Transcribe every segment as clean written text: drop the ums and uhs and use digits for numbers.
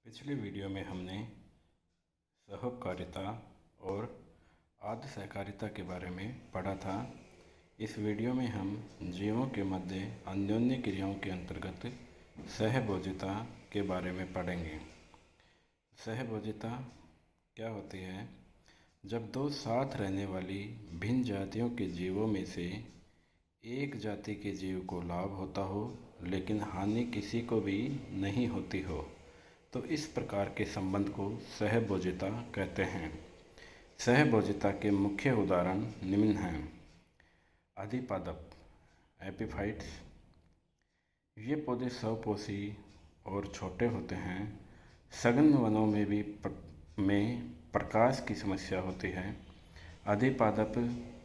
पिछले वीडियो में हमने सहोपकारिता और आद्य सहकारिता के बारे में पढ़ा था। इस वीडियो में हम जीवों के मध्य अन्योन्य क्रियाओं के अंतर्गत सहभोजिता के बारे में पढ़ेंगे। सहभोजिता क्या होती है? जब दो साथ रहने वाली भिन्न जातियों के जीवों में से एक जाति के जीव को लाभ होता हो लेकिन हानि किसी को भी नहीं होती हो, तो इस प्रकार के संबंध को सहभोजिता कहते हैं। सहभोजिता के मुख्य उदाहरण निम्न हैं। अधिपादप एपिफाइट्स, ये पौधे स्वपोषी और छोटे होते हैं। सघन वनों में भी प्रकाश की समस्या होती है। अधिपादप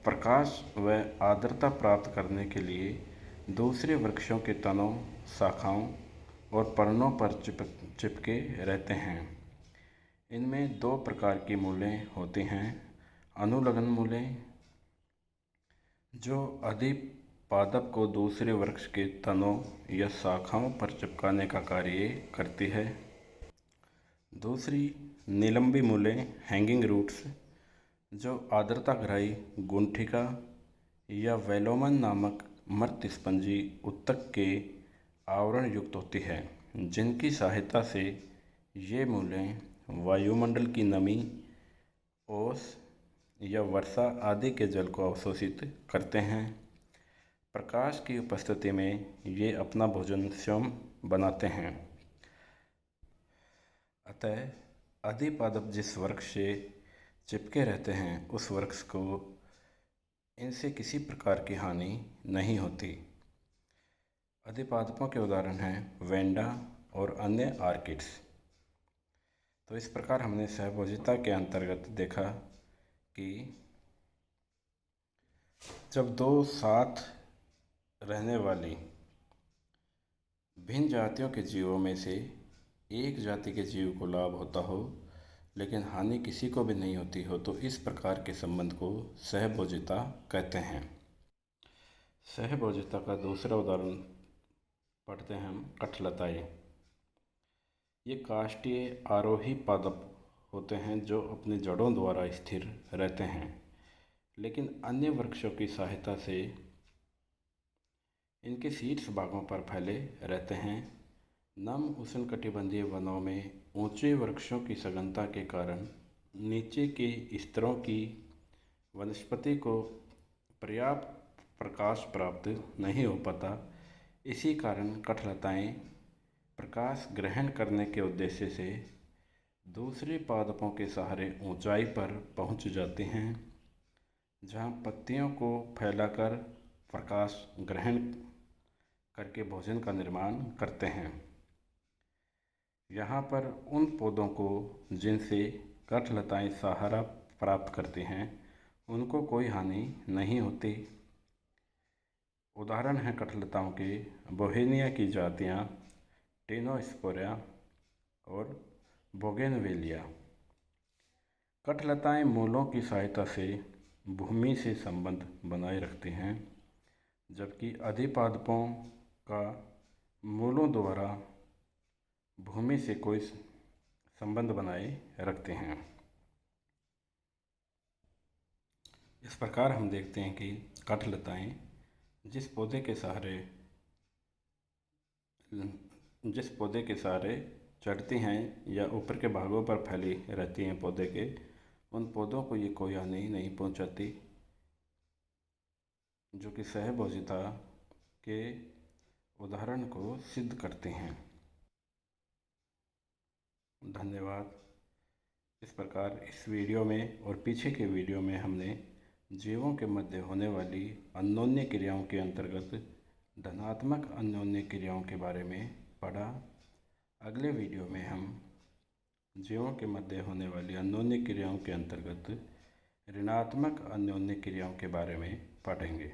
प्रकाश व आर्द्रता प्राप्त करने के लिए दूसरे वृक्षों के तनों, शाखाओं और पर्णों पर चिपके रहते हैं। इनमें दो प्रकार की मूलें होती हैं। अनुलग्न मूलें, जो अधिपादप को दूसरे वृक्ष के तनों या शाखाओं पर चिपकाने का कार्य करती है। दूसरी निलंबी मूलें, हैंगिंग रूट्स, जो आर्द्रताग्राही गुंठिका या वेलोमन नामक मर्त्यस्पंजी ऊतक के आवरण युक्त होती है, जिनकी सहायता से ये मूलें वायुमंडल की नमी, ओस या वर्षा आदि के जल को अवशोषित करते हैं। प्रकाश की उपस्थिति में ये अपना भोजन स्वयं बनाते हैं। अतः अधिपादप जिस वृक्ष से चिपके रहते हैं उस वृक्ष को इनसे किसी प्रकार की हानि नहीं होती। अधिपादपों के उदाहरण हैं वेंडा और अन्य आर्किड्स। तो इस प्रकार हमने सहभोजिता के अंतर्गत देखा कि जब दो साथ रहने वाली भिन्न जातियों के जीवों में से एक जाति के जीव को लाभ होता हो लेकिन हानि किसी को भी नहीं होती हो, तो इस प्रकार के संबंध को सहभोजिता कहते हैं। सहभोजिता का दूसरा उदाहरण पढ़ते हैं हम, कठलताएं। ये काष्ठीय आरोही पादप होते हैं जो अपनी जड़ों द्वारा स्थिर रहते हैं, लेकिन अन्य वृक्षों की सहायता से इनके शीर्ष भागों पर फैले रहते हैं। नम उष्णकटिबंधीय वनों में ऊंचे वृक्षों की सघनता के कारण नीचे के स्तरों की वनस्पति को पर्याप्त प्रकाश प्राप्त नहीं हो पाता। इसी कारण कठलताएं प्रकाश ग्रहण करने के उद्देश्य से दूसरे पादपों के सहारे ऊंचाई पर पहुंच जाती हैं, जहां पत्तियों को फैलाकर प्रकाश ग्रहण करके भोजन का निर्माण करते हैं। यहाँ पर उन पौधों को जिनसे कठलताएं सहारा प्राप्त करती हैं उनको कोई हानि नहीं होती। उदाहरण हैं कठलताओं के बोहेनिया की जातियाँ टेनोस्पोरा और बोगेनवेलिया। कठलताएं मूलों की सहायता से भूमि से संबंध बनाए रखती हैं, जबकि अधिपादपों का मूलों द्वारा भूमि से कोई संबंध बनाए रखते हैं। इस प्रकार हम देखते हैं कि कठलताएं जिस पौधे के सहारे चढ़ती हैं या ऊपर के भागों पर फैली रहती हैं पौधे के, उन पौधों को ये कोई हानि नहीं पहुंचाती, जो कि सहभोजिता के उदाहरण को सिद्ध करते हैं। धन्यवाद। इस प्रकार इस वीडियो में और पीछे के वीडियो में हमने जीवों के मध्य होने वाली अन्योन्य क्रियाओं के अंतर्गत धनात्मक अन्योन्य क्रियाओं के बारे में पढ़ा। अगले वीडियो में हम जीवों के मध्य होने वाली अन्योन्य क्रियाओं के अंतर्गत ऋणात्मक अन्योन्य क्रियाओं के बारे में पढ़ेंगे।